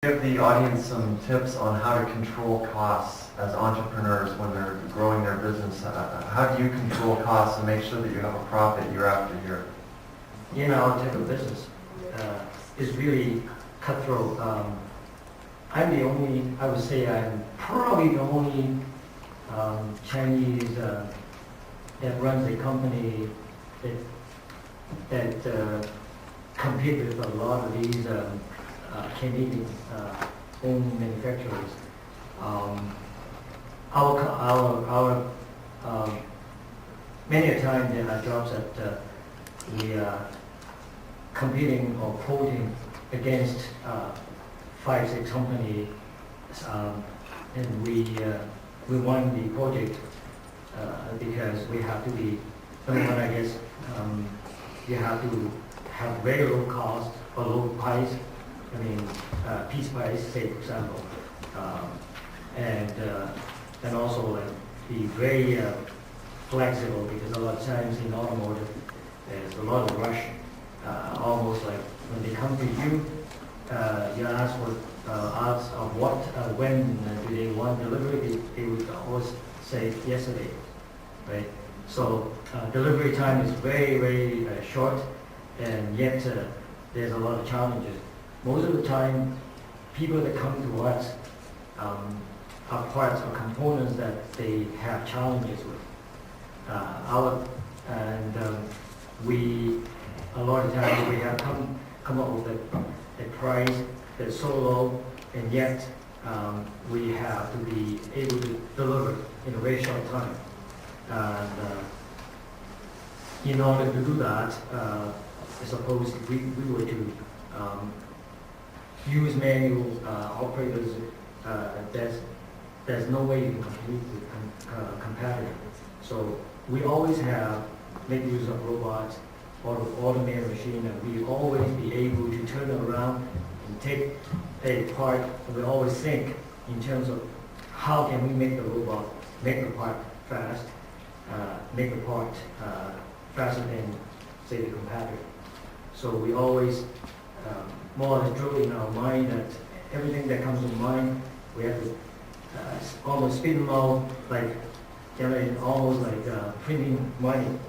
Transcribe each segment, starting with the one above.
Give the audience some tips on how to control costs as entrepreneurs when they're growing their business. How do you control costs and make sure that you have a profit year after year? In our type of business, is really cutthroat. I would say I'm probably the only Chinese that runs a company that compete with a lot of these Canadian owned manufacturers. Many a time there are jobs that we are competing or quoting against 5-6 companies, and we won the project because we have to be number one. I guess you have to have very low cost or low price. I mean, piece price, say for example, and also be very flexible, because a lot of times in automotive there's a lot of rush. Almost like when they come to you, you ask of what, when do they want delivery? They would always say yesterday, right? So delivery time is very, very short, and yet there's a lot of challenges. Most of the time, people that come to us are parts or components that they have challenges with. A lot of times we have come up with a price that's so low, and yet we have to be able to deliver in a very short time. And in order to do that, I suppose if we were to use manual operators, there's no way you can compete with competitors. So we always make use of robots or automated machine, and we always be able to turn it around and take a part. We always think in terms of how can we make the robot make the part fast, make the part faster than, say, the competitor. So we always more or less drill in our mind that everything that comes to mind, we have to almost spin them out, like generate almost like printing money.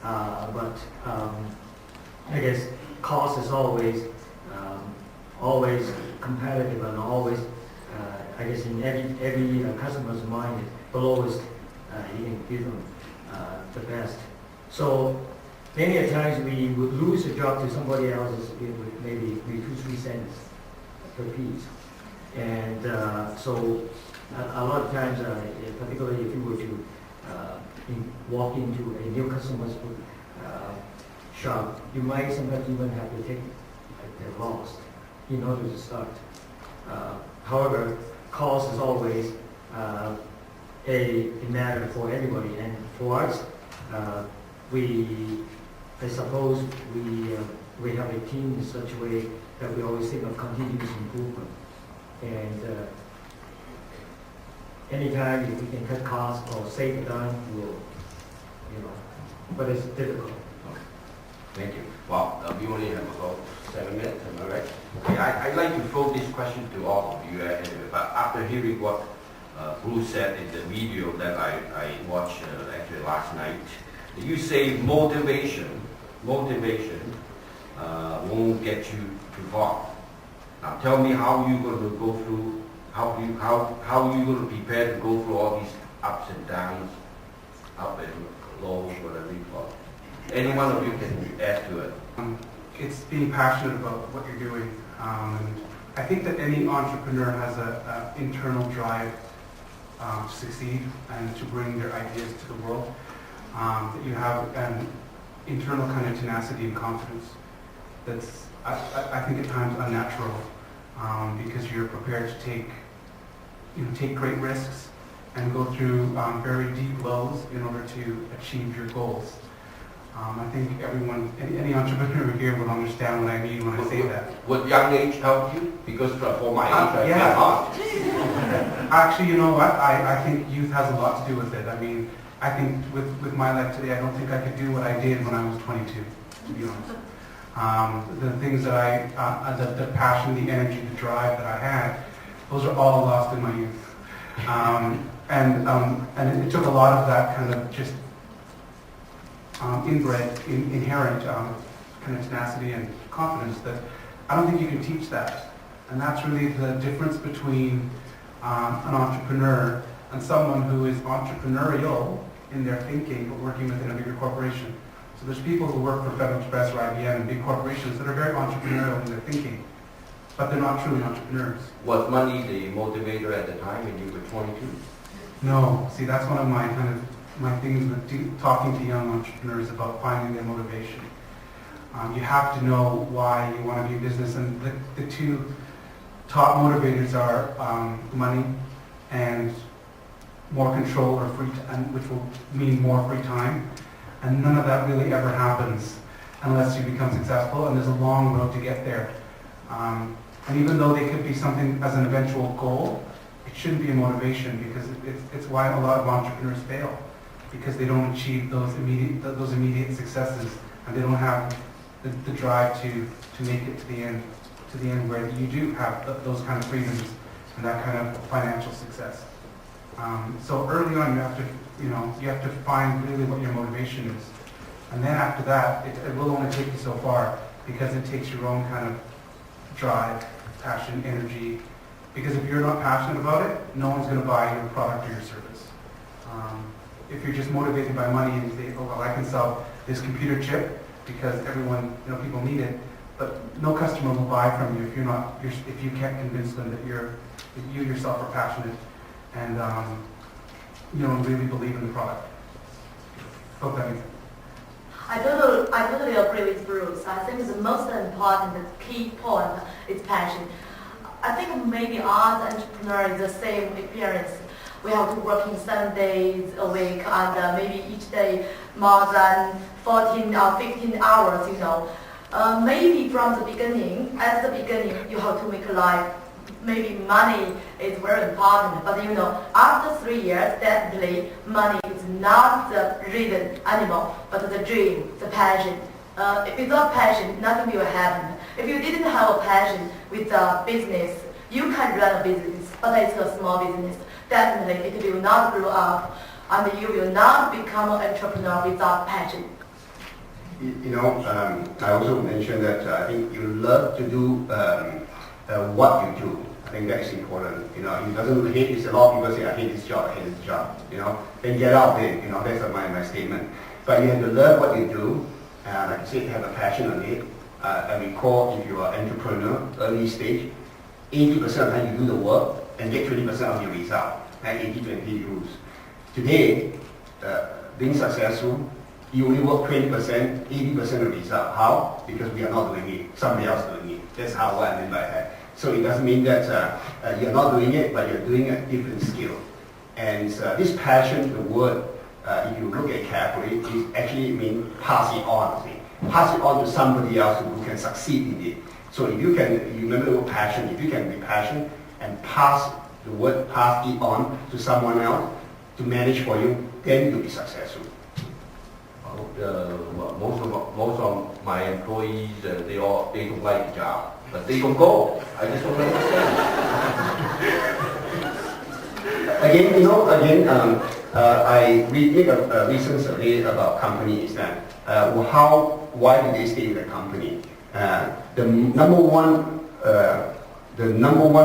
But I guess cost is always competitive, and always I guess in every customer's mind, the lowest you can give them the best. So many a times we would lose a job to somebody else with maybe 2-3 cents per piece, and so a lot of times, particularly if you were to walk into a new customer's shop, you might sometimes even have to take their loss in order to start. However, cost is always a matter for everybody, and for us, I suppose we have a team in such a way that we always think of continuous improvement, and anytime if we can cut costs or save it down, we'll, but it's difficult. Okay. Thank you. Well, we only have about 7 minutes, am I right? Okay, I'd like to throw this question to all of you, but after hearing what Bruce said in the video that I watched actually last night, you say motivation won't get you too far. Now tell me how you going to go through, how you going to prepare to go through all these ups and downs, up and lows, whatever you call it. Any one of you can add to it. It's being passionate about what you're doing. And I think that any entrepreneur has an internal drive to succeed and to bring their ideas to the world. That you have an internal kind of tenacity and confidence that's, I think at times unnatural, because you're prepared to take great risks and go through very deep lows in order to achieve your goals. I think any entrepreneur here would understand what I mean when I say that. Would young age help you? Because for my age, I can't. Actually, you know what? I think youth has a lot to do with it. I mean, I think with my life today, I don't think I could do what I did when I was 22, to be honest. The things that the passion, the energy, the drive that I had, those are all lost in my youth. And it took a lot of that kind of just inbred, inherent kind of tenacity and confidence that I don't think you can teach that. And that's really the difference between an entrepreneur and someone who is entrepreneurial in their thinking but working within a bigger corporation. So there's people who work for Federal Express or IBM and big corporations that are very entrepreneurial in their thinking, but they're not truly entrepreneurs. Was money the motivator at the time when you were 22? No, see, that's one of my things with talking to young entrepreneurs about finding their motivation. You have to know why you want to be in business, and the two top motivators are money and more control or which will mean more free time. And none of that really ever happens unless you become successful, and there's a long road to get there. And even though they could be something as an eventual goal, it shouldn't be a motivation, because it's why a lot of entrepreneurs fail, because they don't achieve those immediate successes, and they don't have the drive to make it to the end where you do have those kind of freedoms and that kind of financial success. So early on, you have to find really what your motivation is, and then after that, it will only take you so far, because it takes your own kind of drive, passion, energy. Because if you're not passionate about it, no one's going to buy your product or your service. If you're just motivated by money and you say, oh well, I can sell this computer chip because everyone, people need it, but no customer will buy from you if you can't convince them that you yourself are passionate and really believe in the product. Hope that makes sense. I totally agree with Bruce. I think the most important key point is passion. I think maybe as entrepreneurs, the same experience. We have to work in 7 days a week, and maybe each day more than 14 or 15 hours, Maybe from the beginning, you have to make a life. Maybe money is very important, but after 3 years, definitely money is not the reason anymore, but the dream, the passion. Without passion, nothing will happen. If you didn't have a passion with a business, you can run a business, but it's a small business. Definitely, it will not grow up, and you will not become an entrepreneur without passion. I also mentioned that I think you love to do what you do. I think that is important. It doesn't hate. It's a lot of people say, I hate this job, Then get out there. That's my statement. But you have to love what you do. Like I said, have a passion on it. I recall if you are an entrepreneur, early stage, 80% of the time you do the work and get 20% of your result. And 80-20 rules. Today, being successful, you only work 20%, 80% of the result. How? Because we are not doing it. Somebody else is doing it. That's how I mean by that. So it doesn't mean that you're not doing it, but you're doing a different skill. And this passion, the word, if you look at it carefully, it actually means pass it on. Pass it on to somebody else who can succeed in it. So if you remember the word passion, if you can be passionate and pass it on to someone else to manage for you, then you'll be successful. Most of my employees, they don't like the job, but they don't go. I just don't understand. I read a recent survey about companies that why do they stay in the company? The number one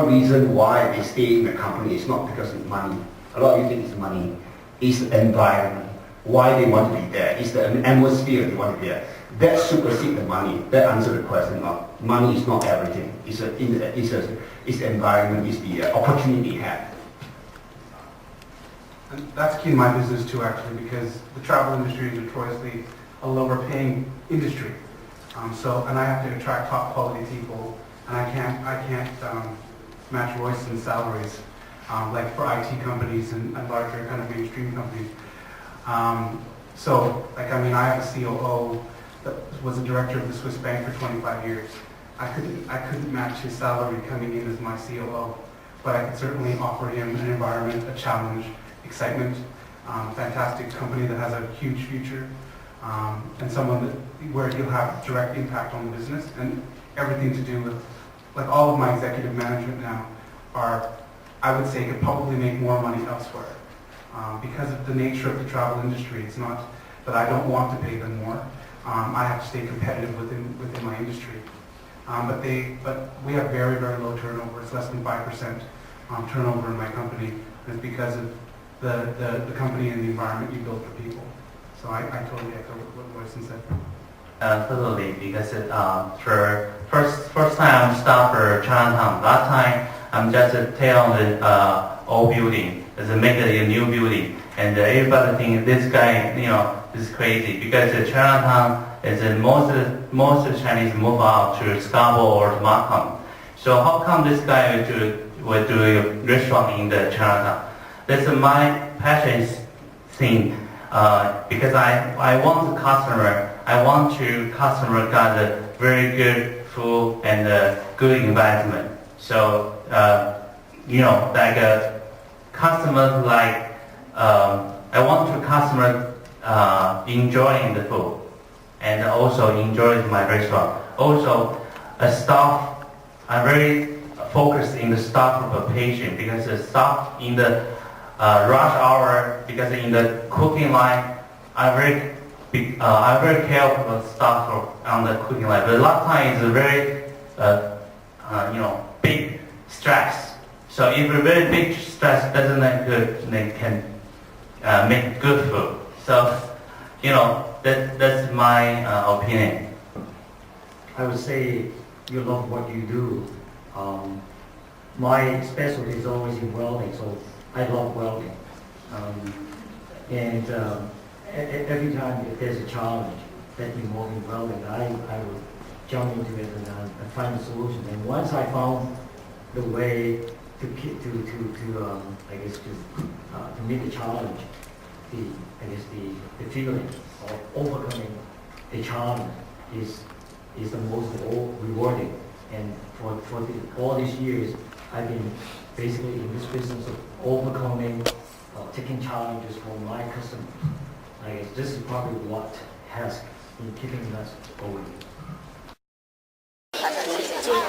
reason why they stay in the company is not because of money. A lot of you think it's money. It's the environment. Why they want to be there? It's the atmosphere they want to be there. That supersedes the money. That answers the question. Money is not everything. It's the environment. It's the opportunity you have. And that's key in my business too, actually, because the travel industry is notoriously a lower paying industry. And I have to attract top quality people, and I can't match Royston's salaries like for IT companies and larger kind of mainstream companies. I have a COO that was a director of the Swiss bank for 25 years. I couldn't match his salary coming in as my COO, but I could certainly offer him an environment, a challenge, excitement, fantastic company that has a huge future. and someone where he'll have direct impact on the business, and everything to do with, like all of my executive management now are, I would say, could probably make more money elsewhere. Because of the nature of the travel industry, it's not that I don't want to pay them more. I have to stay competitive within my industry. But we have very, very low turnover. It's less than 5% turnover in my company. And it's because of the company and the environment you build for people. So I totally echo what Royson said. Totally, because for first time I'm staff for Chinatown. Last time I'm just tear on the old building, make it a new building, and everybody think this guy, is crazy because Chinatown is most Chinese move out to Scarborough or to Markham. So how come this guy would do a restaurant in the Chinatown? That's my passion thing. Because I want the customer, got a very good food and a good environment. So, customers I want to customer enjoying the food and also enjoying my restaurant. Also, staff, I'm very focused in the staff of a patient because the staff in the rush hour, because in the cooking line, I'm very careful of stuff on the cooking line. But a lot of times it's a very, big stress. So if a very big stress doesn't make good, they can make good food. So, that's my opinion. I would say you love what you do. My specialty is always in welding, so I love welding. Every time if there's a challenge that involving welding, I would jump into it and find a solution. And once I found the way to meet the challenge, the feeling of overcoming the challenge is the most rewarding. And for all these years, I've been basically in this business of overcoming, taking challenges for my customers. I guess this is probably what has been keeping us going.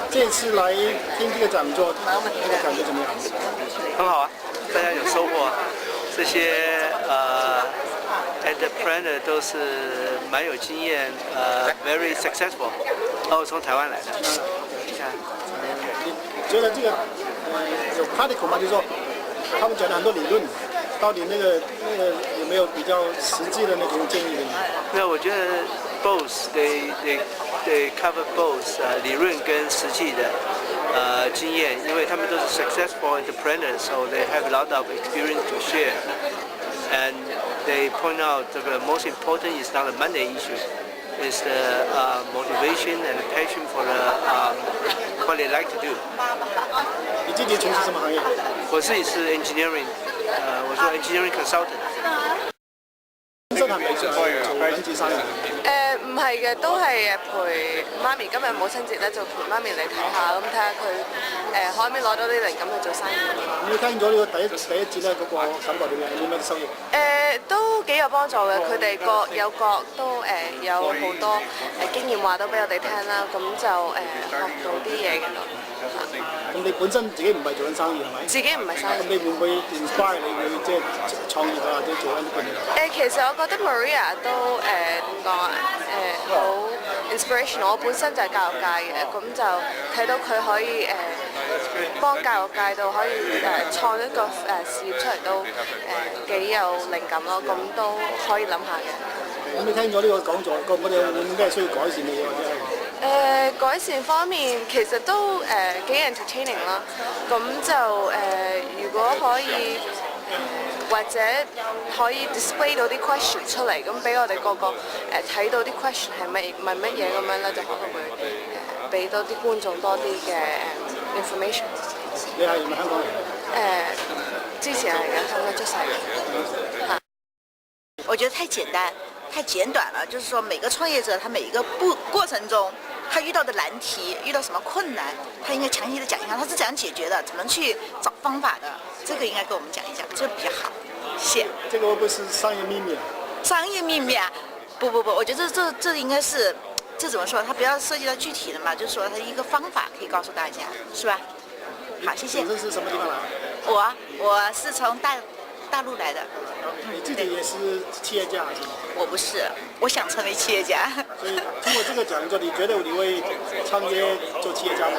这次来听这个讲座，感觉怎么样？很好啊，大家有收获啊。这些entrepreneur 都是蛮有经验，very successful，然后从台湾来的。你看，你觉得这个有 practical 吗？就是说他们讲了很多理论，到底那个有没有比较实际的那种建议？那我觉得 both they cover both 理论跟实际的经验，因为他们都是 successful entrepreneurs, so they have a lot of experience to share. And they point out the most important is not the money issue, it's the motivation and the passion for what they like to do. 你自己从事什么行业？我自己是 engineering， 我做 engineering consultant。生產美術做緊自生意。唔係嘅，都係陪媽咪。今日母親節咧，就陪媽咪嚟睇下，咁睇下佢可唔可以攞到啲靈感去做生意。你聽咗呢個第一節咧，嗰個感覺點樣？有啲咩收益？都幾有幫助嘅，佢哋各有各都有好多經驗話到俾我哋聽啦，咁就學到啲嘢嘅咯。咁你本身自己唔係做緊生意係咪？自己唔係生意。咁你會唔會 inspire 你去即係創業啊，或者做緊啲嘢？其實我覺得 Maria 都點講啊？好 inspirational。我本身就係教育界嘅，咁就睇到佢可以幫教育界度可以創一個事業出嚟都幾有靈感咯，咁都可以諗下嘅。咁你聽咗呢個講座，覺唔覺得有冇咩需要改善嘅嘢或者係？改善方面其實都幾 entertaining 啦，咁就如果可以或者可以 display 到啲 question 出嚟，咁俾我哋個個睇到啲 question 係乜嘢咁樣咧，就可能會俾多啲觀眾多啲嘅information。你係咪香港人？之前係嘅，香港出世嘅。我覺得太簡單、太簡短了。就是說，每個創業者他每一個過程中，他遇到的難題、遇到什麼困難，他應該詳細的講一下，他是怎樣解決的，怎麼去找方法的，這個應該跟我們講一講，這個比較好。謝謝。這個會不會是商業秘密啊？商業秘密啊？不，我觉得这应该是，这怎么说？它不要涉及到具体的嘛，就是说它一个方法可以告诉大家，是吧？好，谢谢。你是什么地方来？我是从大陆来的。你自己也是企业家是吗？我不是，我想成为企业家。所以通过这个讲座，你觉得你会创业做企业家吗？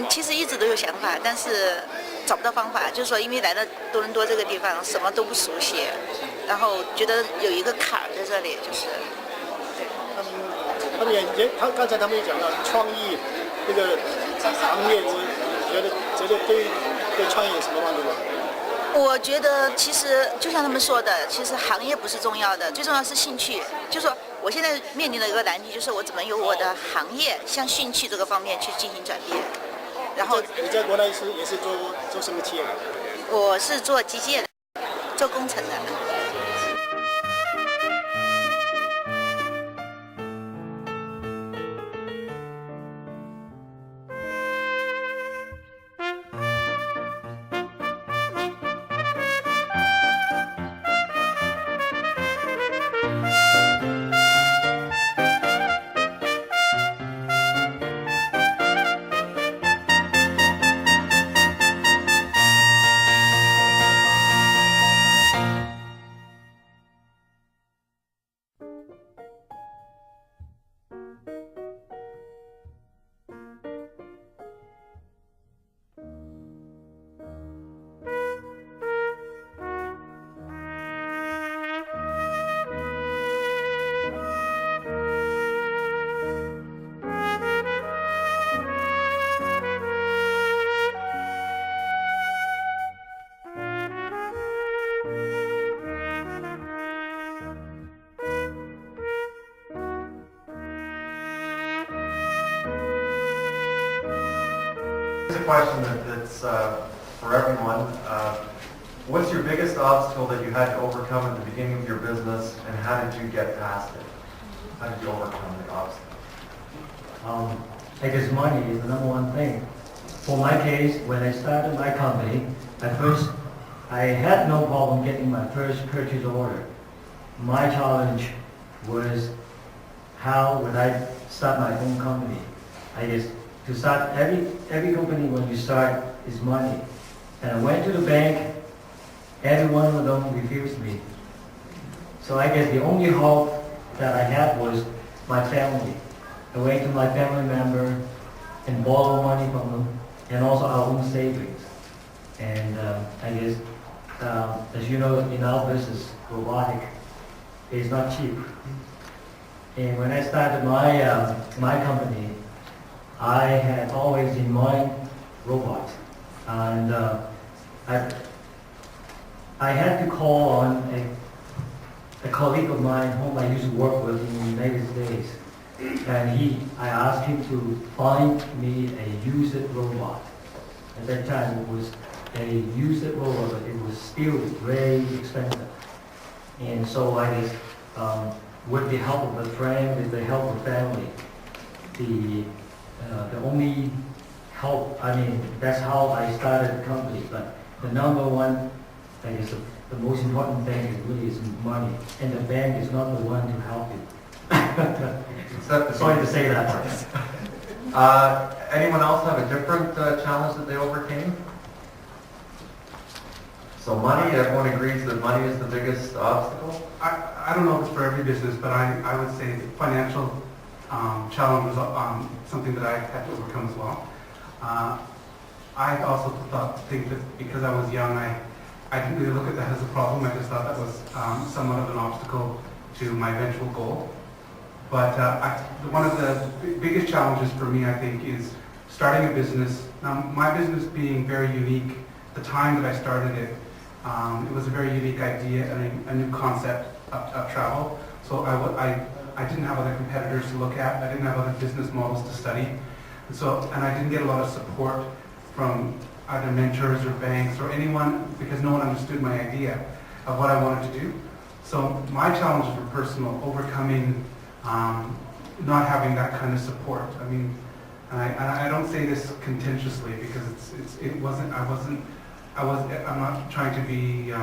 其实一直都有想法，但是找不到方法。就是说，因为来到多伦多这个地方，什么都不熟悉，然后觉得有一个坎儿在这里，就是。他刚才他们也讲到创意这个行业，你觉得对创业有什么帮助吗？我觉得其实就像他们说的，其实行业不是重要的，最重要是兴趣。就是说，我现在面临的一个难题就是我怎么由我的行业向兴趣这个方面去进行转变。然后你在国内也是做什么企业的？我是做机械的，做工程的。Here's a question that's for everyone. What's your biggest obstacle that you had to overcome at the beginning of your business, and how did you get past it? How did you overcome the obstacle? I guess money is the number one thing. For my case, when I started my company, I had no problem getting my first purchase order. My challenge was how would I start my own company. I guess to start every company when you start is money. And I went to the bank, every one of them refused me. So I guess the only hope that I had was my family. I went to my family member and borrow money from them, and also our own savings. And I guess, as you know, in our business, robotic is not cheap. And when I started my company, I had always in mind robots. And I had to call on a colleague of mine whom I used to work with in the United States. And I asked him to find me a used robot. At that time, it was a used robot, but it was still very expensive. And so I guess, with the help of a friend, with the help of family, the only help, that's how I started the company. But the number one, I guess, the most important thing is really is money. And the bank is not the one to help you. Sorry to say that. Anyone else have a different challenge that they overcame? So money, everyone agrees that money is the biggest obstacle? I don't know if it's for every business, but I would say the financial challenge was something that I had to overcome as well. I also think that because I was young, I didn't really look at that as a problem. I just thought that was somewhat of an obstacle to my eventual goal. But one of the biggest challenges for me, I think, is starting a business. Now, my business being very unique, the time that I started it, it was a very unique idea and a new concept of travel. So I didn't have other competitors to look at. I didn't have other business models to study. And I didn't get a lot of support from either mentors or banks or anyone, because no one understood my idea of what I wanted to do. So my challenges were personal, overcoming not having that kind of support. I don't say this contentiously because I'm not trying to be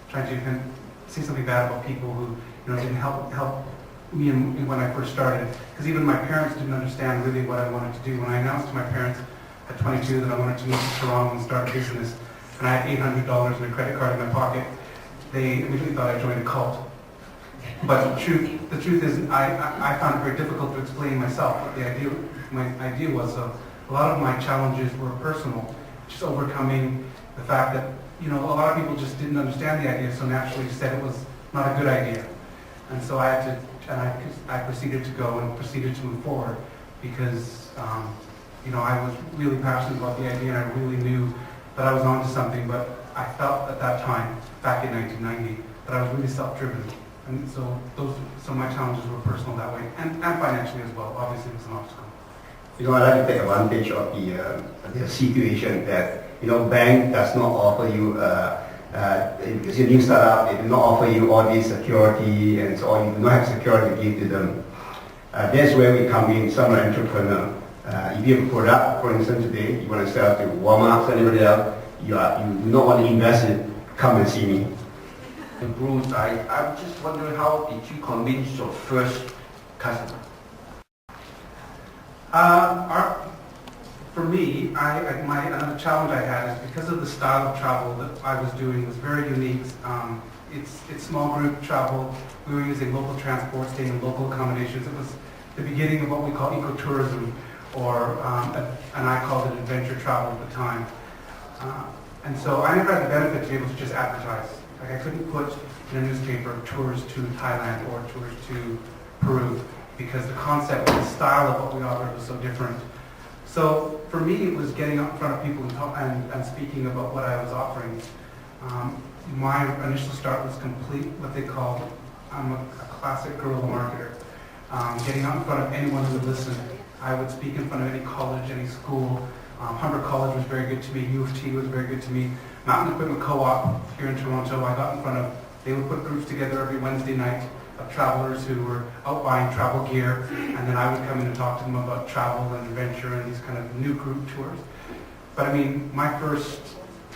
trying to even say something bad about people who didn't help me in when I first started. Because even my parents didn't understand really what I wanted to do. When I announced to my parents at 22 that I wanted to move to Toronto and start a business, and I had $800 in a credit card in my pocket, they immediately thought I joined a cult. But the truth is, I found it very difficult to explain myself what my idea was. So a lot of my challenges were personal, just overcoming the fact that, a lot of people just didn't understand the idea, so naturally said it was not a good idea. And so I proceeded to go and proceeded to move forward because, I was really passionate about the idea and I really knew that I was onto something, but I felt at that time, back in 1990, that I was really self-driven. And so my challenges were personal that way, and financially as well. Obviously, it was an obstacle. I like to take advantage of the situation that, bank does not offer you, because you're a new startup, they do not offer you all this security, and so on. You do not have security to give to them. That's where we come in, some entrepreneur. If you have a product, for instance, today, you want to sell to Walmart or anybody else, you do not want to invest in it, come and see me. And Bruce, I'm just wondering, how did you convince your first customer? For me, another challenge I had is because of the style of travel that I was doing was very unique. It's small group travel. We were using local transport, staying in local accommodations. It was the beginning of what we call ecotourism, and I called it adventure travel at the time. And so I never had the benefit to be able to just advertise. Like I couldn't put in a newspaper tours to Thailand or tours to Peru because the concept and the style of what we offered was so different. So for me, it was getting up in front of people and speaking about what I was offering. My initial start was complete, what they call, I'm a classic guerrilla marketer. Getting out in front of anyone who would listen. I would speak in front of any college, any school. Humber College was very good to me. U of T was very good to me. Mountain Equipment Co-op here in Toronto, I got in front of, they would put groups together every Wednesday night of travelers who were out buying travel gear, and then I would come in and talk to them about travel and adventure and these kind of new group tours. But I mean, my first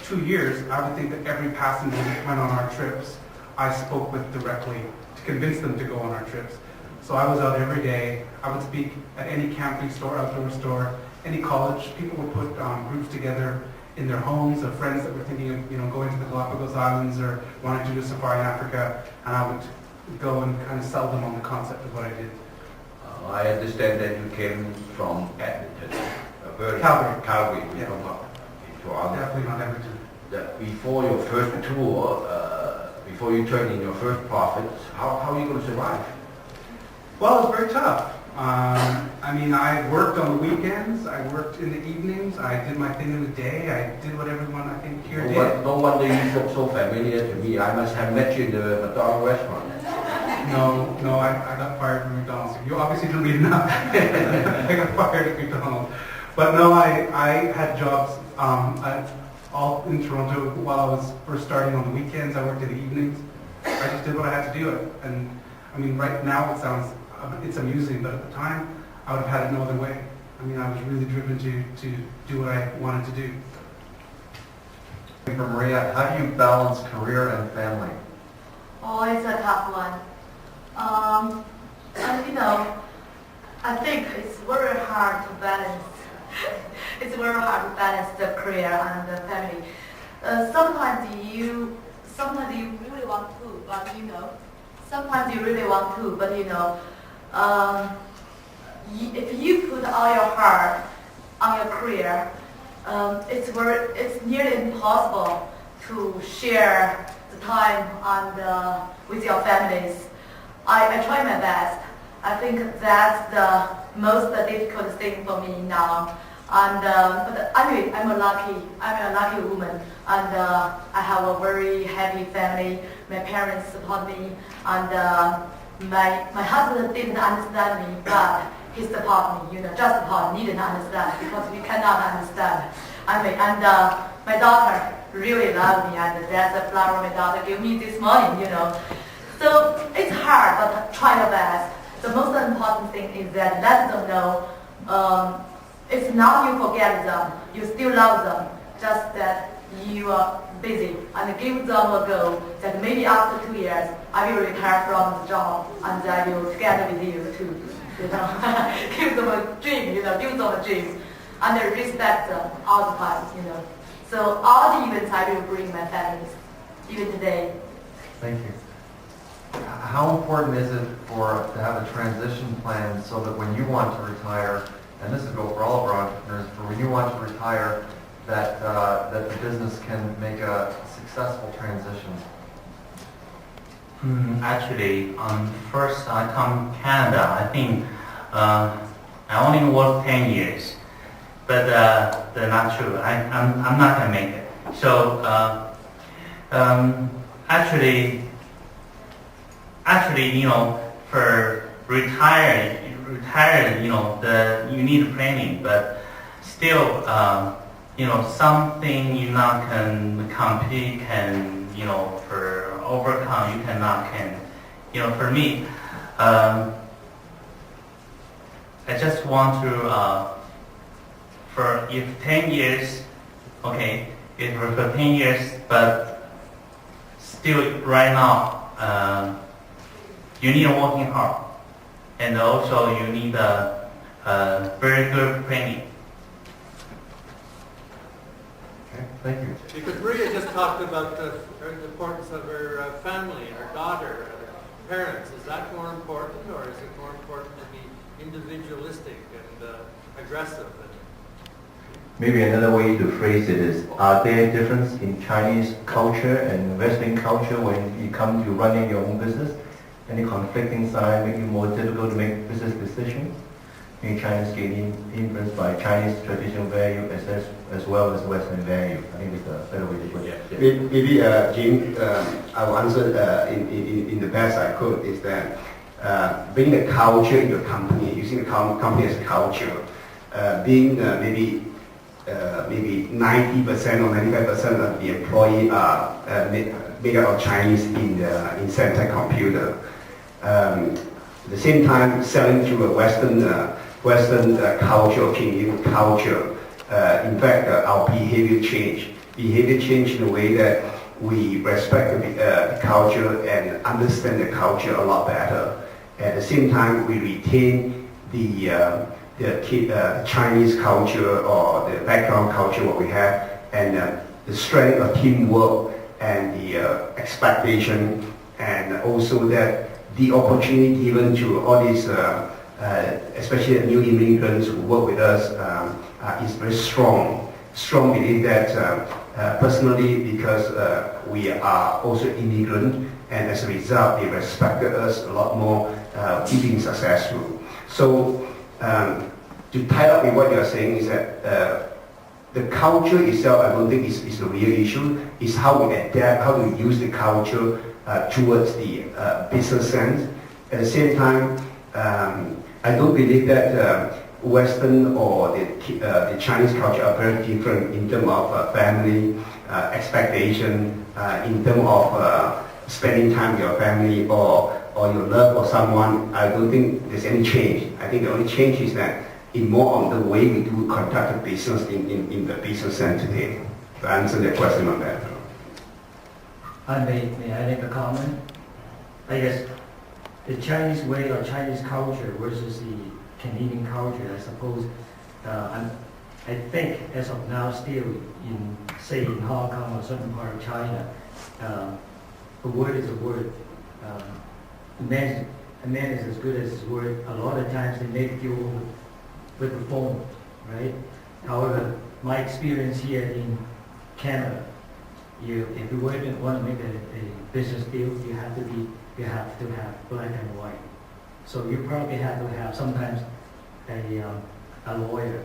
2 years, I would think that every passenger that went on our trips, I spoke with directly to convince them to go on our trips. So I was out every day. I would speak at any camping store, outdoor store, any college. People would put groups together in their homes of friends that were thinking of going to the Galapagos Islands or wanting to do a safari in Africa, and I would go and kind of sell them on the concept of what I did. I understand that you came from Edmonton, Calgary. Yeah. Definitely not Edmonton. Before your first tour, before you turned in your first profits, how are you going to survive? Well, it was very tough. I mean, I worked on the weekends, I worked in the evenings, I did my thing in the day, I did what everyone I think here did. No wonder you look so familiar to me. I must have met you in the McDonald's restaurant. No, I got fired from McDonald's. You obviously didn't read enough. I got fired at McDonald's. But no, I had jobs all in Toronto while I was first starting on the weekends. I worked in the evenings. I just did what I had to do. And I mean, right now it's amusing, but at the time, I would have had it no other way. I mean, I was really driven to do what I wanted to do. For Maria, how do you balance career and family? Oh, it's a tough one. And I think it's very hard to balance. It's very hard to balance the career and the family. Sometimes you really want to, but sometimes you really want to, but if you put all your heart on your career, it's nearly impossible to share the time with your families. I try my best. I think that's the most difficult thing for me now. And but anyway, I'm a lucky woman, and I have a very happy family. My parents support me, and my husband didn't understand me, but he supported me. Just support, needn't understand because we cannot understand. Anyway, and my daughter really loves me, and that's the flower my daughter gave me this morning. So it's hard, but try your best. The most important thing is that let them know it's not you forget them, you still love them, just that you are busy and give them a goal that maybe after 2 years I will retire from the job and I will together with you to, you know, give them a dream, you know, give them a dream and they respect them all the time, you know. So all the events I will bring my families, even today. Thank you. How important is it to have a transition plan so that when you want to retire, and this is go for all of our entrepreneurs, for when you want to retire, that the business can make a successful transition? Actually, first I come to Canada. I think I only worked 10 years, but that's not true. I'm not gonna make it. So actually, you know, for retired, you know, you need planning, but still, you know, something you not can compete, can, you know, for overcome, you cannot can, you know, for me, I just want to, for if 10 years, okay, if for 10 years, but still right now, you need working hard, and also you need a very good planning. Okay, thank you. Because Maria just talked about the importance of her family, her daughter, her parents. Is that more important, or is it more important to be individualistic and aggressive? Maybe another way to phrase it is, are there differences in Chinese culture and Western culture when you come to running your own business? Any conflicting side make it more difficult to make business decisions? Maybe Chinese getting influenced by Chinese traditional value as well as Western value. I think it's a better way to put it. Maybe Jim, I will answer in the best I could, is that bringing the culture in your company, using the company as a culture, being maybe 90% or 95% of the employee are made up of Chinese in Santa Computer. At the same time, selling to a Western culture or Canadian culture, in fact, our behavior change. Behavior change in a way that we respect the culture and understand the culture a lot better. At the same time, we retain the Chinese culture or the background culture what we have, and the strength of teamwork and the expectation, and also that the opportunity given to all these, especially the new immigrants who work with us, is very strong. Strong belief that personally, because we are also immigrant, and as a result, they respected us a lot more, being successful. So, to tie up with what you are saying is that the culture itself, I don't think is the real issue. It's how we adapt, how we use the culture towards the business sense. At the same time, I don't believe that Western or the Chinese culture are very different in terms of family expectation, in terms of spending time with your family or your love for someone. I don't think there's any change. I think the only change is that in more on the way we do conduct the business in the business sense today. To answer the question on that. May I make a comment? I guess the Chinese way or Chinese culture versus the Canadian culture, I suppose, I think as of now still in, say, in Hong Kong or certain part of China, a word is a word. A man is as good as his word. A lot of times they make you with the phone, right? However, my experience here in Canada, if you want to make a business deal, you have to have black and white. So you probably have to have sometimes a lawyer,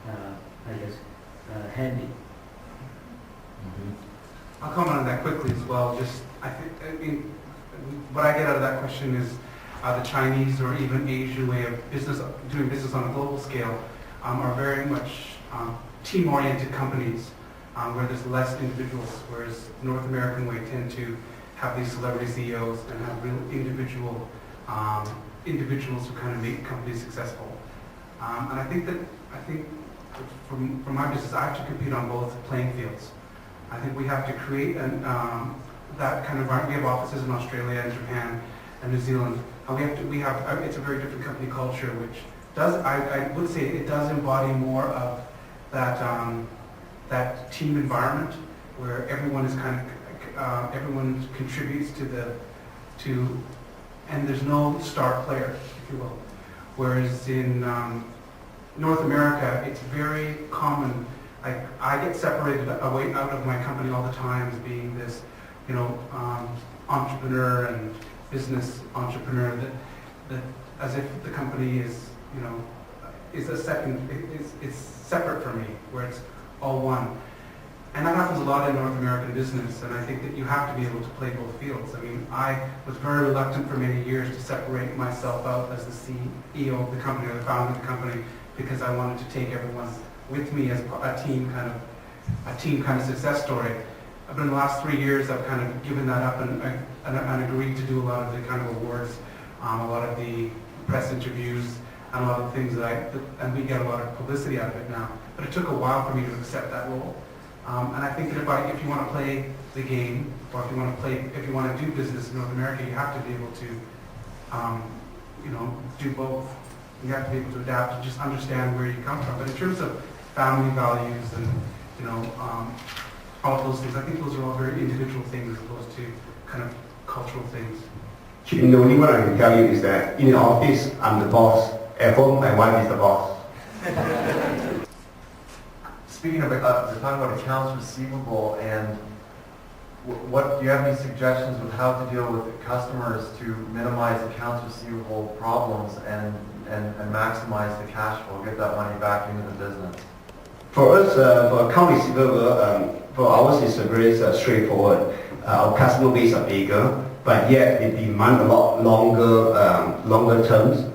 I guess, handy. I'll comment on that quickly as well. I mean, what I get out of that question is the Chinese or even Asian way of doing business on a global scale are very much team-oriented companies where there's less individuals, whereas North American way tend to have these celebrity CEOs and have real individuals who kind of make companies successful. And I think from my business, I have to compete on both playing fields. I think we have to create that kind of environment. We have offices in Australia and Japan and New Zealand. It's a very different company culture, which does, I would say it does embody more of that, that team environment where everyone is kind of, everyone contributes and there's no star player, if you will. Whereas in North America, it's very common. Like, I get separated away out of my company all the time as being this, entrepreneur and business entrepreneur that as if the company is, is a second, it's separate from me, where it's all one. And that happens a lot in North American business, and I think that you have to be able to play both fields. I mean, I was very reluctant for many years to separate myself out as the CEO of the company or the founder of the company, because I wanted to take everyone with me as a team kind of success story. But in the last 3 years, I've kind of given that up and agreed to do a lot of the kind of awards, a lot of the press interviews, and a lot of the things and we get a lot of publicity out of it now. But it took a while for me to accept that role. And I think that if you want to play the game, or if you want to do business in North America, you have to be able to, do both. You have to be able to adapt and just understand where you come from. But in terms of family values and, all of those things, I think those are all very individual things as opposed to kind of cultural things. The only one I can tell you is that in the office, I'm the boss. At home, my wife is the boss. Speaking of, we're talking about accounts receivable, and what do you have any suggestions with how to deal with customers to minimize accounts receivable problems and maximize the cash flow, get that money back into the business? For us, for account receivable, for ours it's very straightforward. Our customer base are bigger, but yet they demand a lot longer terms.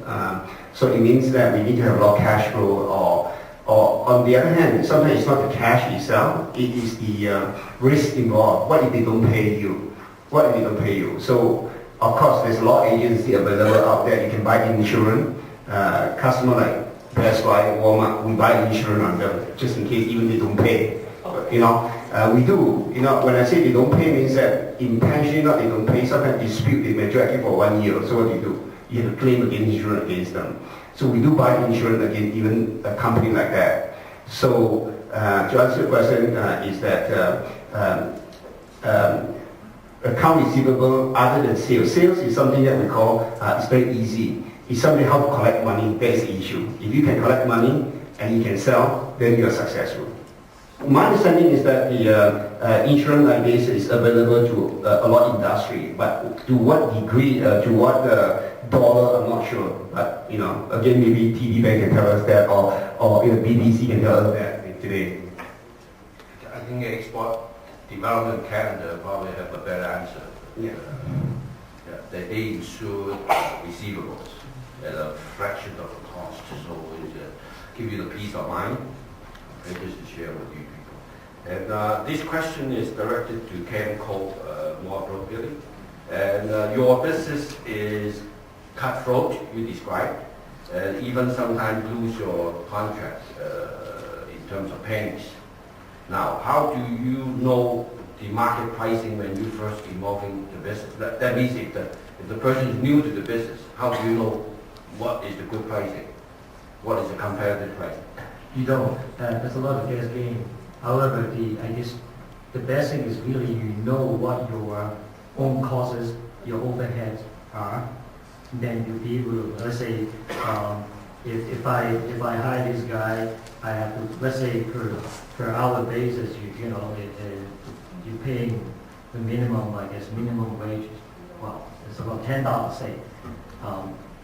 So it means that we need to have a lot of cash flow, or on the other hand, sometimes it's not the cash itself, it is the risk involved. What if they don't pay you? What if they don't pay you? So, of course, there's a lot of agency available out there. You can buy insurance. Customer like Best Buy, Walmart, we buy insurance on them just in case even they don't pay. We do. When I say they don't pay, means that intentionally not they don't pay. Sometimes dispute, they may drag you for 1 year. So what do? You have to claim insurance against them. So we do buy insurance against even a company like that. So to answer your question is that account receivable other than sales. Sales is something that we call, it's very easy. It's something how to collect money, that is the issue. If you can collect money and you can sell, then you are successful. My understanding is that the insurance like this is available to a lot of industry, but to what degree, to what dollar, I'm not sure. But again, maybe TD Bank can tell us that, or BBC can tell us that today. I think Export Development Canada probably have a better answer. Yeah. They insure receivables at a fraction of the cost, so it give you the peace of mind. I just to share with you people. And this question is directed to Ken Cole more appropriately. And your business is cutthroat, you described, and even sometimes lose your contract in terms of pennies. Now, how do you know the market pricing when you first involving the business? That means if the person is new to the business, how do you know what is the good pricing? What is the competitive pricing? You don't. There's a lot of guess game. However, I guess the best thing is really what your own costs, your overheads are. Then you'll be able to, let's say, if I hire this guy, I have to, let's say per hour basis, you're paying the minimum, I guess, minimum wage. Well, it's about $10, say.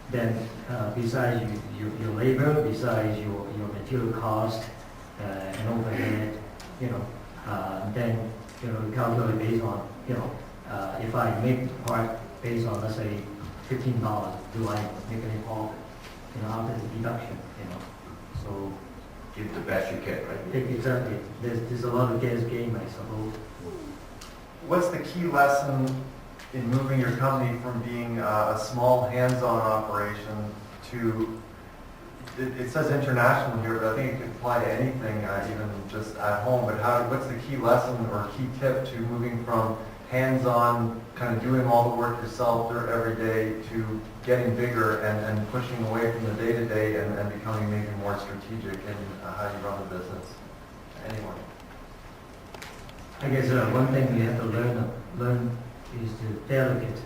Then besides your labor, besides your material cost and overhead, then you calculate based on if I make the part based on, let's say, $15, do I make any profit? After the deduction, So give the best you can, right? Exactly. There's a lot of guess game, I suppose. What's the key lesson in moving your company from being a small hands-on operation to it says international here, but I think it could apply to anything, even just at home. But what's the key lesson or key tip to moving from hands-on, kind of doing all the work yourself every day, to getting bigger and pushing away from the day-to-day and becoming maybe more strategic in how you run the business? Anyone? I guess one thing we have to learn is to delegate.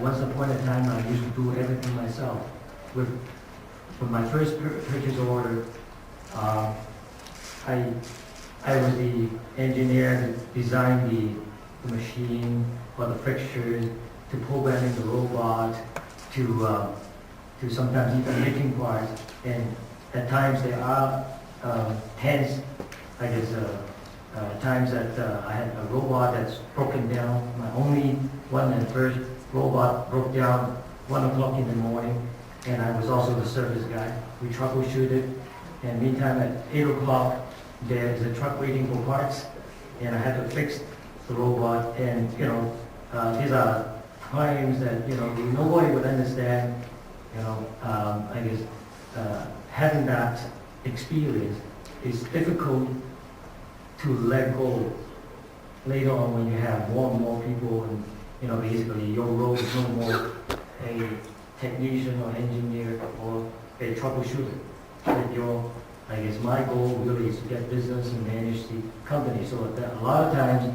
Once upon a time, I used to do everything myself. With my first purchase order, I was the engineer that designed the machine or the fixtures, to programming the robot, to sometimes even making parts. And at times there are tense, I guess, times that I had a robot that's broken down. My only one at first robot broke down 1 o'clock in the morning, and I was also the service guy. We troubleshooted, and meantime at 8 o'clock there's a truck waiting for parts, and I had to fix the robot. And these are times that nobody would understand. I guess having that experience is difficult to let go later on when you have more and more people, and basically your role is no more a technician or engineer or a troubleshooter. I guess my goal really is to get business and manage the company. So that a lot of times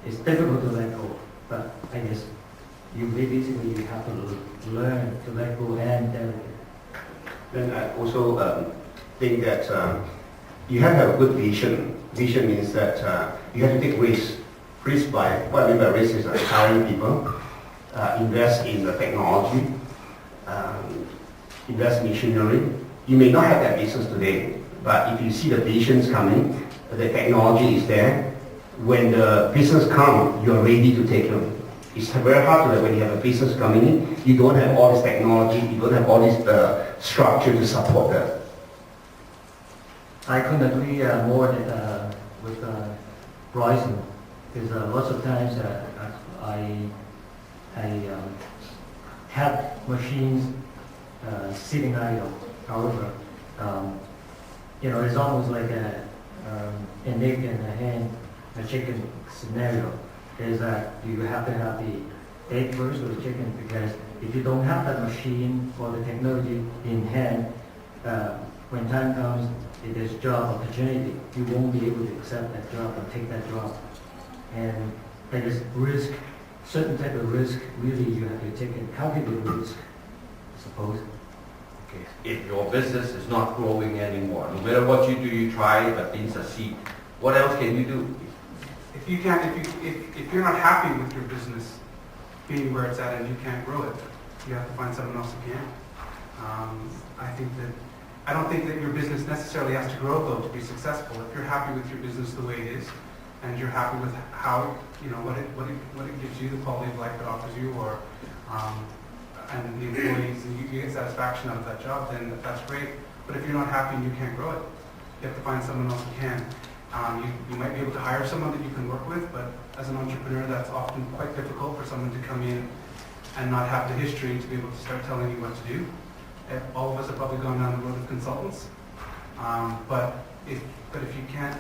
it's difficult to let go, but I guess you have to learn to let go and delegate. Then I also think that you have to have a good vision. Vision means that you have to take risks. Risk, by what I mean by risk is hiring people, invest in the technology, invest in machinery. You may not have that business today, but if you see the visions coming, the technology is there. When the business comes, you're ready to take them. It's very hard to, when you have a business coming in, you don't have all this technology, you don't have all this structure to support that. I couldn't agree more with Bryson, because lots of times I have machines sitting idle. However, it's almost like an egg in the hen, a chicken scenario. Is that you have to have the egg first or the chicken, because if you don't have that machine or the technology in hand, when time comes, it is job opportunity. You won't be able to accept that job or take that job. And I guess risk, certain type of risk, really you have to take a calculated risk, I suppose. Okay. If your business is not growing anymore, no matter what you do, you try, but didn't succeed, what else can you do? If you're not happy with your business being where it's at and you can't grow it, you have to find someone else who can. I don't think that your business necessarily has to grow though to be successful. If you're happy with your business the way it is, and you're happy with how what it gives you, the quality of life it offers you, or and the employees, and you get satisfaction out of that job, then that's great. But if you're not happy and you can't grow it, you have to find someone else who can. You might be able to hire someone that you can work with, but as an entrepreneur, that's often quite difficult for someone to come in and not have the history to be able to start telling you what to do. All of us have probably gone down the road of consultants, but if you can't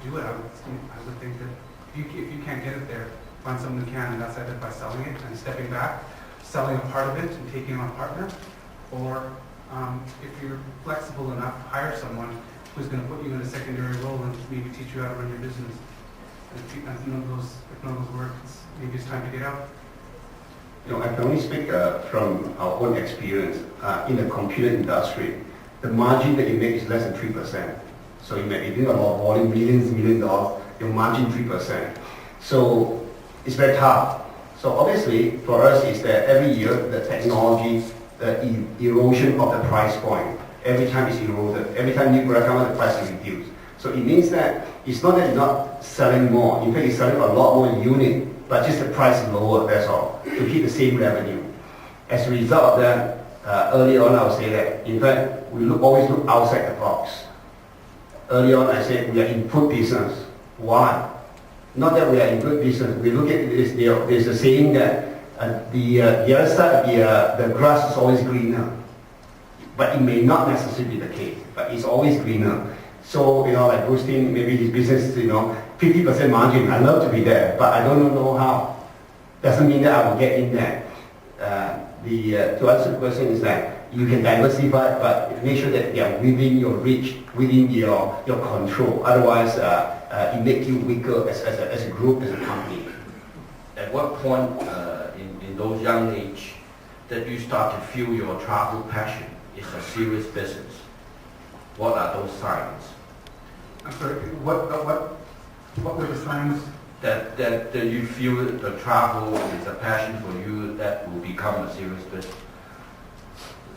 do it, I would think that if you can't get it there, find someone who can, and that's either by selling it and stepping back, selling a part of it and taking on a partner, or if you're flexible enough, hire someone who's going to put you in a secondary role and maybe teach you how to run your business. And if none of those work, maybe it's time to get out. I can only speak from our own experience in the computer industry. The margin that you make is less than 3%. So you may be doing about volume, million dollars, your margin 3%. So it's very tough. So obviously for us is that every year the technology, the erosion of the price point, every time it's eroded. Every time new product comes out, the price is reduced. So it means that it's not that you're not selling more. In fact, you're selling a lot more unit, but just the price is lower, that's all, to keep the same revenue. As a result of that, early on I would say that, in fact, we always look outside the box. Early on I said we are in food business. Why? Not that we are in good business. We look at this, there's a saying that the other side of the grass is always greener. but it may not necessarily be the case, but it's always greener. So, like Boosting, maybe his business, 50% margin, I love to be there, but I don't know how. Doesn't mean that I will get in there. To answer the question is that you can diversify, but make sure that they are within your reach, within your control. Otherwise, it makes you weaker as a group, as a company. At what point in those young age that you start to feel your travel passion is a serious business? What are those signs? I'm sorry, what were the signs? That you feel that the travel is a passion for you that will become a serious business?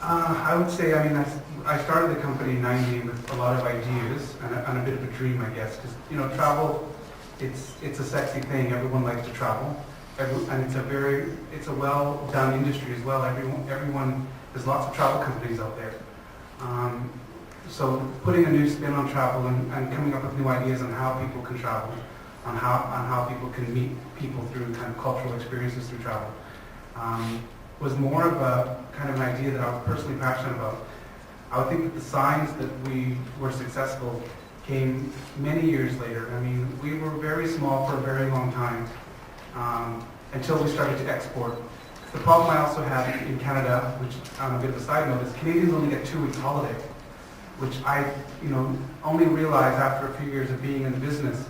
I would say, I started the company in '90 with a lot of ideas and a bit of a dream, I guess, because travel, it's a sexy thing. Everyone likes to travel, and it's a well done industry as well. Everyone, there's lots of travel companies out there. So putting a new spin on travel and coming up with new ideas on how people can travel, on how people can meet people through kind of cultural experiences through travel, was more of a kind of an idea that I was personally passionate about. I would think that the signs that we were successful came many years later. We were very small for a very long time until we started to export. The problem I also have in Canada, which on a bit of a side note, is Canadians only get 2 weeks holiday, which I only realized after a few years of being in the business.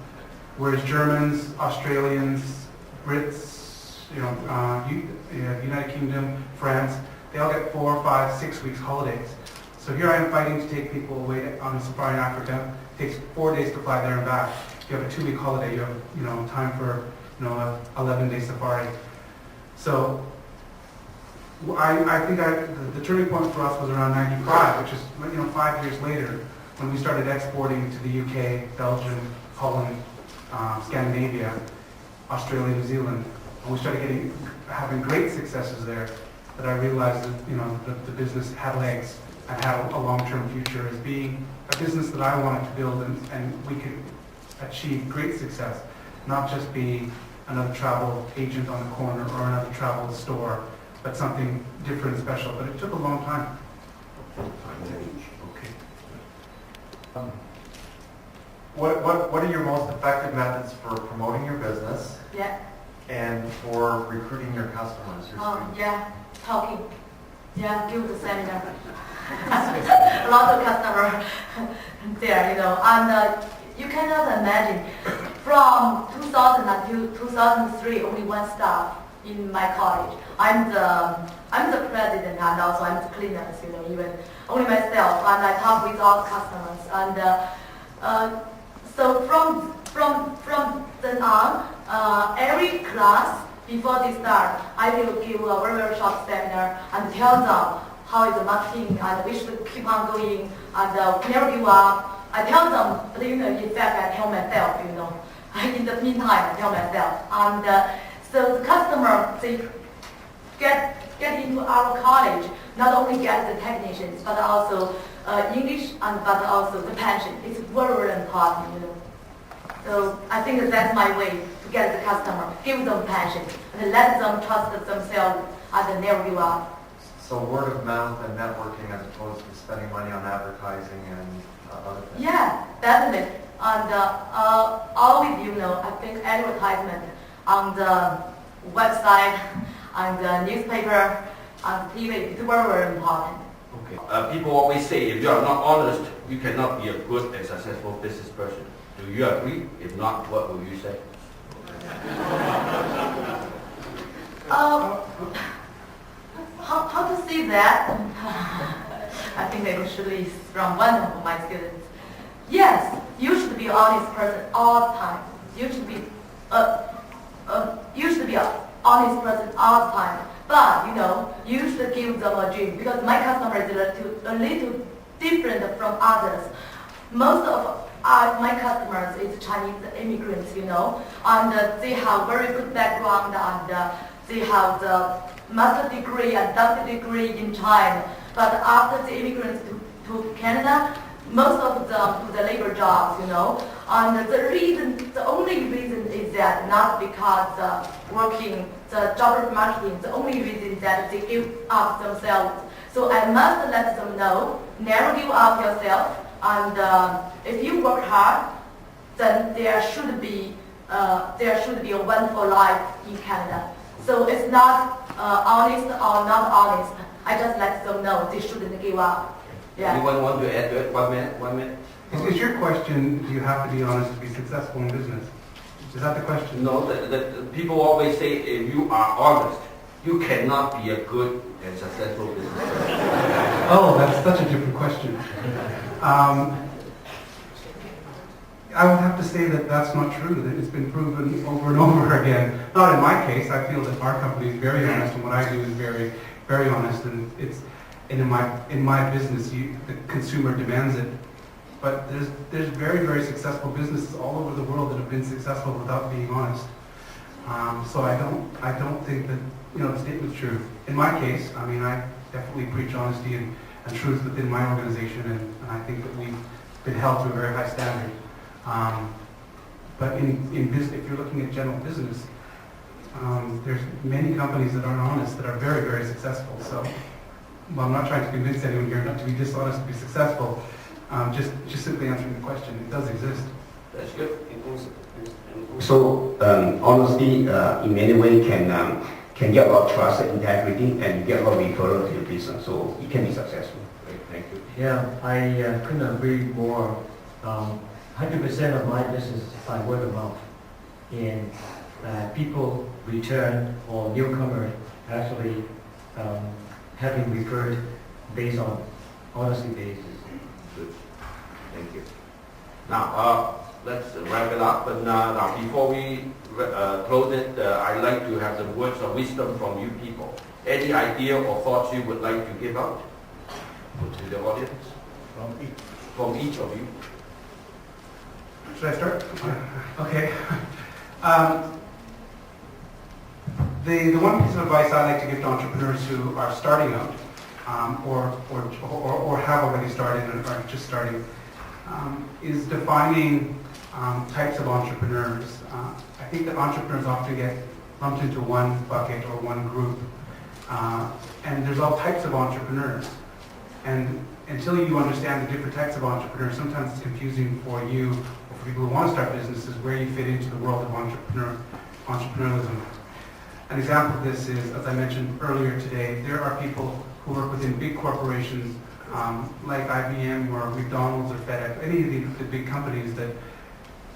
Whereas Germans, Australians, Brits, United Kingdom, France, they all get 4, 5, 6 weeks holidays. So here I am fighting to take people away on a safari in Africa. It takes 4 days to fly there and back. If you have a 2-week holiday, you have time for a 11-day safari. So I think the turning point for us was around '95, which is 5 years later, when we started exporting to the UK, Belgium, Holland, Scandinavia, Australia, New Zealand, and we started having great successes there. That I realized that the business had legs and had a long-term future as being a business that I wanted to build, and we could achieve great success, not just be another travel agent on the corner or another travel store, but something different and special. But it took a long time. Okay. What are your most effective methods for promoting your business? Yeah. And for recruiting your customers, your students? Yeah, talking. Yeah, give the seminar. A lot of customers there, and you cannot imagine. From 2000 until 2003, only one staff in my college. I'm the president, and also I'm the cleaners, even only myself, and I talk with all the customers, and so from then on, every class before they start, I will give a very short seminar and tell them how is the marketing, and we should keep on going, and never give up. I tell them, but in fact, I tell myself, in the meantime, I tell myself, and so the customer, they get into our college, not only get the technicians, but also English, but also the passion. It's very, very important, So I think that's my way to get the customer, give them passion, and let them trust themselves and never give up. So word of mouth and networking as opposed to spending money on advertising and other things? Yeah, definitely. And always, I think advertisement on the website, on the newspaper, on TV, it's very, very important. Okay. People always say if you are not honest, you cannot be a good and successful business person. Do you agree? If not, what will you say? How to say that? I think it should be from one of my students. Yes, you should be an honest person all the time. You should be an honest person all the time. But you should give them a dream, because my customer is a little different from others. Most of my customers is Chinese immigrants, and they have very good background, and they have the master degree and doctor degree in China. But after the immigrants to Canada, most of them do the labor jobs, And the only reason is that not because working the job marketing. The only reason is that they give up themselves So I must let them know, never give up yourself, and if you work hard, then there should be a wonderful life in Canada. So it's not honest or not honest. I just let them know they shouldn't give up. Yeah. Anyone want to add to it? 1 minute, 1 minute? Is your question, do you have to be honest to be successful in business? Is that the question? No, the people always say if you are honest, you cannot be a good and successful businessman. Oh, that's such a different question. I would have to say that that's not true, that it's been proven over and over again. Not in my case. I feel that our company is very honest and what I do is very, very honest, and in my business, the consumer demands it. But there's very, very successful businesses all over the world that have been successful without being honest. So I don't think that the statement's true. In my case, I mean, I definitely preach honesty and truth within my organization, and I think that we've been held to a very high standard. But in business, if you're looking at general business, there's many companies that aren't honest that are very, very successful. So, well, I'm not trying to convince anyone here not to be dishonest to be successful. Just simply answering the question, it does exist. That's good. So honesty in many ways can get a lot of trust and integrity, and you get a lot of referral to your business, so you can be successful. Great, thank you. Yeah, I couldn't agree more. 100% of my business is by word of mouth, and people return or newcomers actually having referred based on honesty basis. Good. Thank you. Now, let's wrap it up. But now, before we close it, I'd like to have some words of wisdom from you people. Any idea or thoughts you would like to give out to the audience? From each of you. Should I start? Okay. The one piece of advice I like to give to entrepreneurs who are starting out, or have already started and are just starting, is defining types of entrepreneurs. I think that entrepreneurs often get lumped into one bucket or one group, and there's all types of entrepreneurs. And until you understand the different types of entrepreneurs, sometimes it's confusing for you or for people who want to start businesses where you fit into the world of entrepreneurialism. An example of this is, as I mentioned earlier today, there are people who work within big corporations like IBM or McDonald's or FedEx, any of the big companies that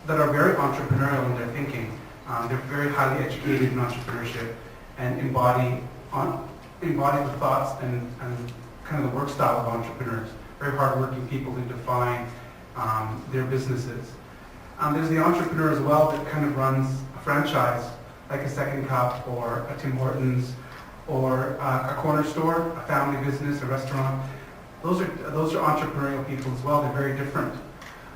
are very entrepreneurial in their thinking. They're very highly educated in entrepreneurship and embody the thoughts and kind of the work style of entrepreneurs. Very hardworking people who define their businesses. There's the entrepreneur as well that kind of runs a franchise, like a Second Cup or a Tim Hortons or a corner store, a family business, a restaurant. Those are entrepreneurial people as well. They're very different.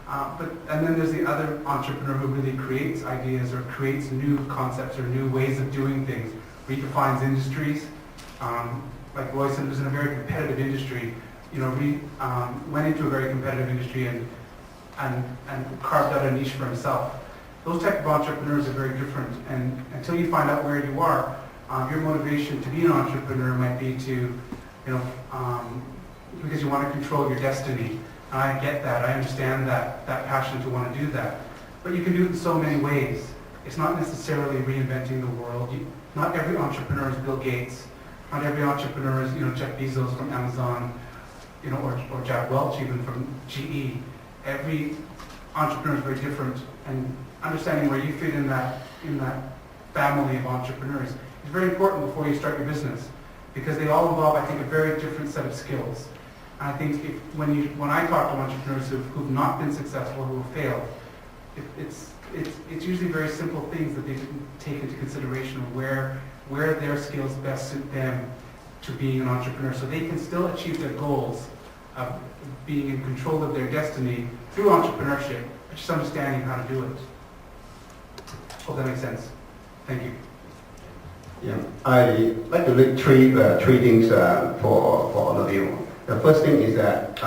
And then there's the other entrepreneur who really creates ideas or creates new concepts or new ways of doing things, redefines industries. Like Royson was in a very competitive industry, went into a very competitive industry and carved out a niche for himself. Those type of entrepreneurs are very different, and until you find out where you are, your motivation to be an entrepreneur might be to, because you want to control your destiny. And I get that, I understand that passion to want to do that. But you can do it in so many ways. It's not necessarily reinventing the world. Not every entrepreneur is Bill Gates. Not every entrepreneur is, Jeff Bezos from Amazon, or Jack Welch even from GE. Every entrepreneur is very different, and understanding where you fit in that family of entrepreneurs is very important before you start your business, because they all involve, I think, a very different set of skills. And I think when I talk to entrepreneurs who've not been successful, who have failed, it's usually very simple things that they didn't take into consideration of where their skills best suit them to being an entrepreneur, so they can still achieve their goals of being in control of their destiny through entrepreneurship, just understanding how to do it. Hope that makes sense. Thank you. Yeah, I like to look three things for all of you. The first thing is that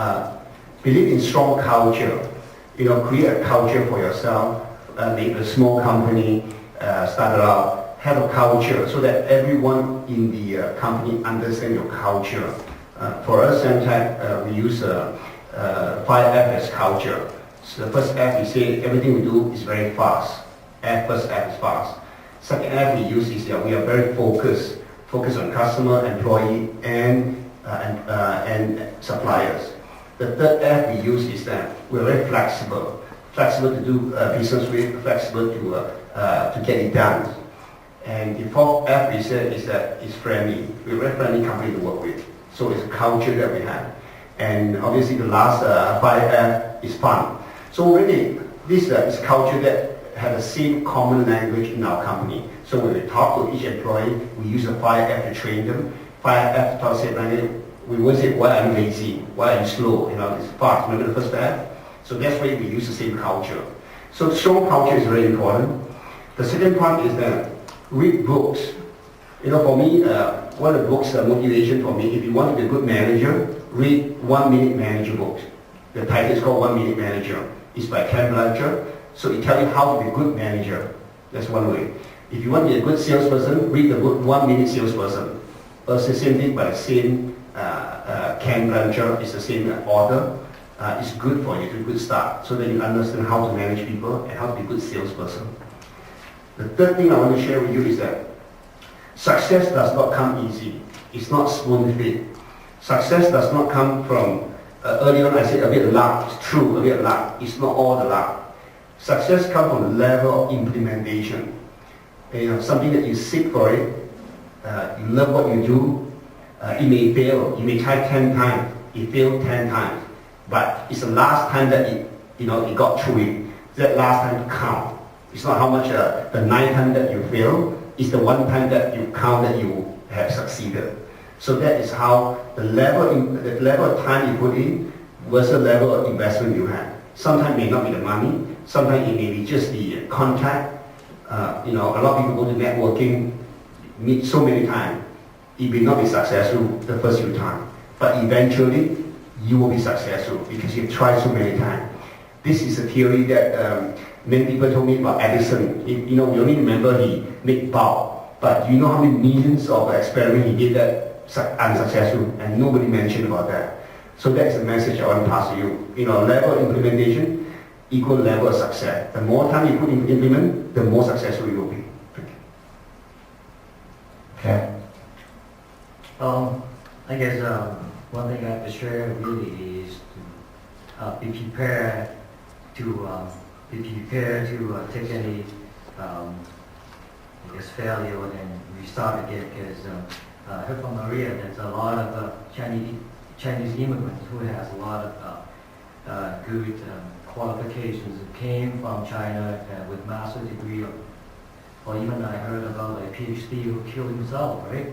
believe in strong culture. Create a culture for yourself. Make a small company, start it out. Have a culture so that everyone in the company understands your culture. For us, Semtech, we use 5F culture. So the first F, we say everything we do is very fast. First F is fast. Second F we use is that we are very focused on customer, employee, and suppliers. The third F we use is that we're very flexible to do business with, flexible to get it done. And the fourth F we said is that it's friendly. We're a very friendly company to work with. So it's a culture that we have. And obviously the last 5F is fun. So really, this is culture that have the same common language in our company. So when we talk to each employee, we use a 5F to train them. 5F talks about, we won't say, why are you lazy? Why are you slow? It's fast. Remember the first F? So that's why we use the same culture. So strong culture is very important. The second part is that read books. For me, one of the books, motivation for me, if you want to be a good manager, read 1 Minute Manager book. The title is called 1 Minute Manager. It's by Ken Blanchard. So it tells you how to be a good manager. That's one way. If you want to be a good salesperson, read the book 1 Minute Salesperson. It's the same thing by the same Ken Blanchard. It's the same author. It's good for you to good start so that you understand how to manage people and how to be a good salesperson. The third thing I want to share with you is that success does not come easy. It's not spoon-fed. Success does not come from, earlier on I said a bit of luck. It's true, a bit of luck. It's not all the luck. Success comes from the level of implementation. Something that you seek for it, you love what you do, it may fail. You may try 10 times, it failed 10 times. But it's the last time that it got through it. That last time count. It's not how much the 9 times that you fail, it's the 1 time that you count that you have succeeded. So that is how the level of time you put in versus the level of investment you have. Sometimes it may not be the money, sometimes it may be just the contact. A lot of people go to networking, meet so many times. It may not be successful the first few times, but eventually you will be successful because you've tried so many times. This is a theory that many people told me about Edison. We only remember he made bulb, but do you know how many millions of experiments he did that unsuccessful, and nobody mentioned about that. So that's the message I want to pass to you. Level of implementation equal level of success. The more time you put in implement, the more successful you will be. Okay. I guess one thing I have to share really is to be prepared to take any failure and restart again. Because I heard from Maria, there's a lot of Chinese immigrants who has a lot of good qualifications who came from China with master's degree, or even I heard about a PhD who killed himself, right?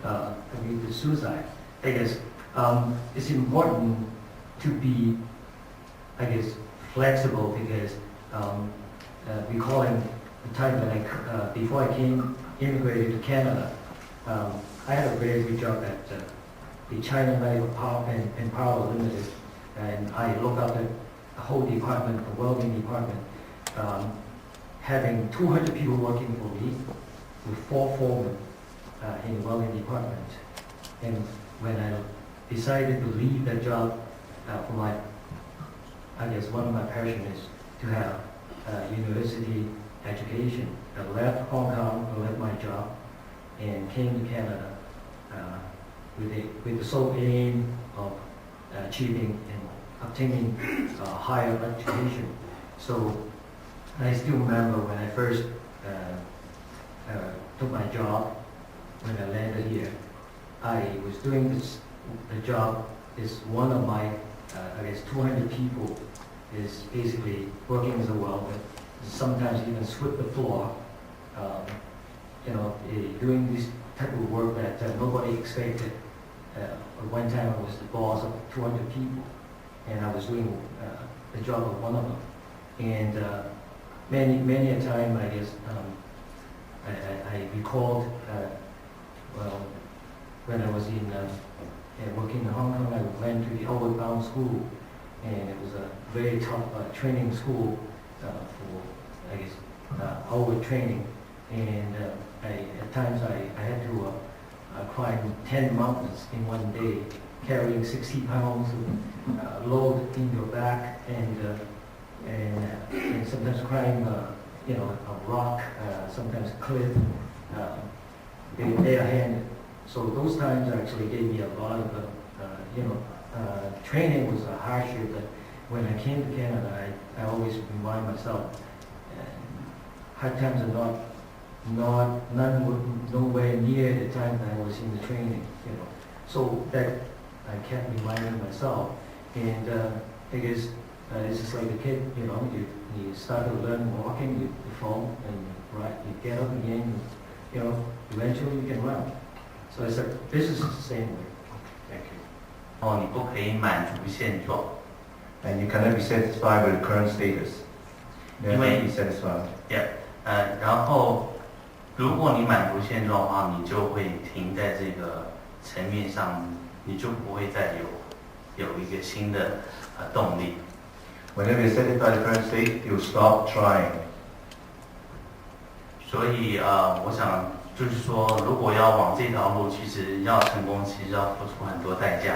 Committed suicide. I guess it's important to be, flexible because we call him the time that before I immigrated to Canada, I had a very good job at the China Medical Power and Power Limited, and I looked after the whole department, the welding department, having 200 people working for me with 4 foremen in the welding department. And when I decided to leave that job for my, one of my passions is to have university education. I left Hong Kong, I left my job, and came to Canada with the sole aim of achieving and obtaining higher education. So I still remember when I first took my job, when I landed here, I was doing the job is one of my, 200 people is basically working as a welder, sometimes even sweep the floor, doing this type of work that nobody expected. One time I was the boss of 200 people, and I was doing the job of one of them. And many a time, I recalled, when I was working in Hong Kong, I went to the Outward Bound School, and it was a very tough training school for, outward training. And at times I had to climb 10 mountains in one day carrying 60 pounds of load in your back and sometimes climb, a rock, sometimes a cliff, barehand. So those times actually gave me a lot of, training was a hardship, but when I came to Canada, I always remind myself, hard times are nowhere near the time that I was in the training, So that I kept reminding myself, and because it's just like a kid, you start to learn walking, you fall, and you get up again, eventually you can run. So it's like business is the same way. Thank you. 你不可以满足现状。 And you cannot be satisfied with the current status. You You have may- to be satisfied. Yeah，然后如果你满足现状的话，你就会停在这个层面上，你就不会再有一个新的动力。 Whenever you satisfy the current state, you stop trying. 所以我想就是说，如果要往这条路，其实要成功，其实要付出很多代价。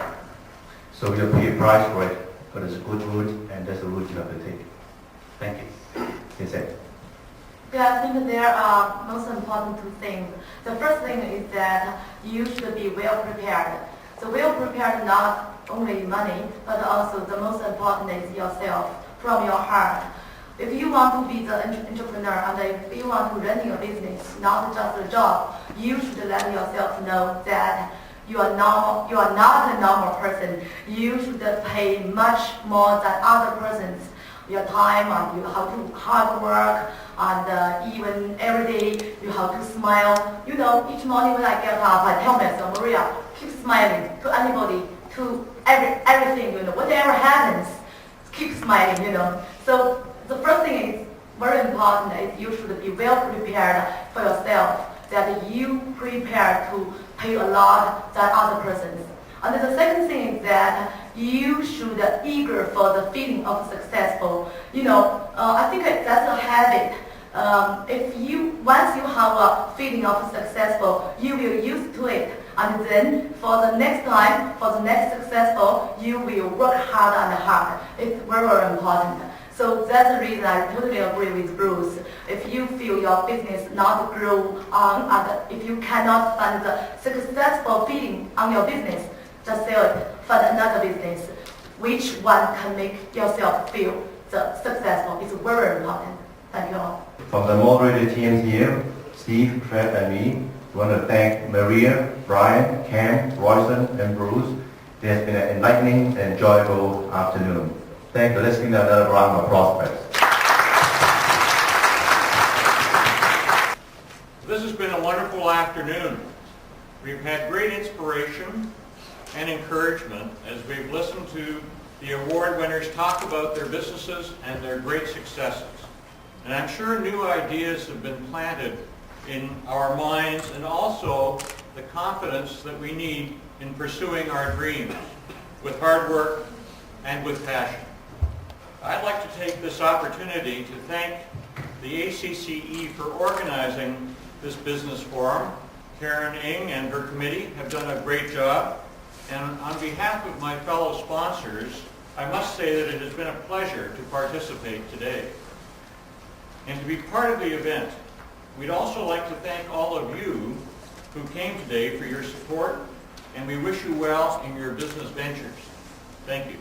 So you pay a price for it, but it's a good route, and that's the route you have to take. Thank you. Yes, sir. Yeah, I think there are most important two things. The first thing is that you should be well prepared. So well prepared not only money, but also the most important is yourself, from your heart. If you want to be the entrepreneur and if you want to run your business, not just a job, you should let yourself know that you are not a normal person. You should pay much more than other persons. Your time and you have to hard work and even every day you have to smile. Each morning when I get up, I tell myself, Maria, keep smiling to anybody, to everything, whatever happens, keep smiling, So the first thing is very important is you should be well prepared for yourself, that you prepare to pay a lot than other persons. And the second thing is that you should eager for the feeling of successful. I think that's a habit. Once you have a feeling of successful, you will used to it. And then for the next time, for the next successful, you will work hard and hard. It's very, very important. So that's the reason I totally agree with Bruce. If you feel your business not grow on, and if you cannot find the successful feeling on your business, just sell it, find another business, which one can make yourself feel the successful. It's very important. Thank you all. From the moderator teams here, Steve, Fred, and me, we want to thank Maria, Brian, Cam, Royston, and Bruce. It has been an enlightening and enjoyable afternoon. Thank you. Let's give them another round of applause. This has been a wonderful afternoon. We've had great inspiration and encouragement as we've listened to the award winners talk about their businesses and their great successes. And I'm sure new ideas have been planted in our minds and also the confidence that we need in pursuing our dreams with hard work and with passion. I'd like to take this opportunity to thank the ACCE for organizing this business forum. Karen Ng and her committee have done a great job. And on behalf of my fellow sponsors, I must say that it has been a pleasure to participate today and to be part of the event. We'd also like to thank all of you who came today for your support, and we wish you well in your business ventures. Thank you.